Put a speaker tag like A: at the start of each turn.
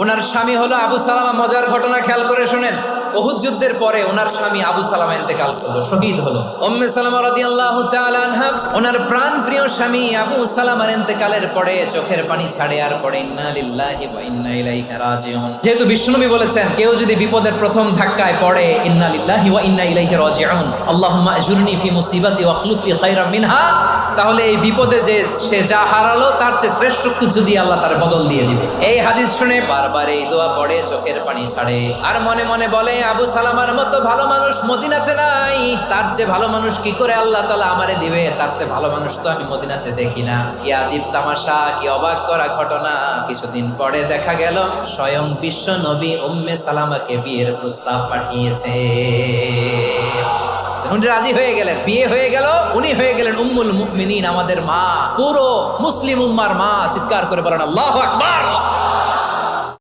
A: ওনার স্বামী হলো আবু সালামা। মজার ঘটনা খেয়াল করে শুনেন। উহুদ যুদ্ধের পরে ওনার স্বামী আবু সালামা ইন্তেকাল করলো, শহীদ হলো। উম্মে সালামা রাদিয়াল্লাহু তাআলা আনহা ওনার প্রাণ প্রিয় স্বামী আবু সালামার ইন্তেকালের পরে চোখের পানি ছাড়ে আর পড়ে ইন্না লিল্লাহি ওয়া ইন্না ইলাইহি রাজিউন। যেহেতু বিশ্বনবী বলেছেন কেউ যদি বিপদের প্রথম ধাক্কায় পড়ে ইন্না লিল্লাহি ওয়া ইন্না ইলাইহি রাজিউন, আল্লাহুম্মা আজুরনি ফি মুসিবাতি ওয়া আখলুফ লি খায়রাম মিনহা, তাহলে এই বিপদে যে সে যা হারালো তার চেয়ে শ্রেষ্ঠ কিছু দিয়ে আল্লাহ তার বদল দিয়ে দিবে। এই হাদিস শুনে বারবার এই দোয়া পড়ে চোখের পানি ছাড়ে আর মনে মনে বলে আবু সালামার মতো ভালো মানুষ মদিনাতে নাই, তার চেয়ে ভালো মানুষ কি করে আল্লাহ তাআলা আমারে দিবে, তার চেয়ে ভালো মানুষ তো আমি মদিনাতে দেখি না। কি আজীব তামাশা, কি অবাক করা ঘটনা। কিছুদিন পরে দেখা গেল স্বয়ং বিশ্ব নবী উম্মে সালামাকে বিয়ের প্রস্তাব পাঠিয়েছে। উনি রাজি হয়ে গেলেন, বিয়ে হয়ে গেল, উনি হয়ে গেলেন উম্মুল মুমিনিন, আমাদের মা, পুরো মুসলিম উম্মার মা। চিৎকার করে বলেন আল্লাহু আকবার।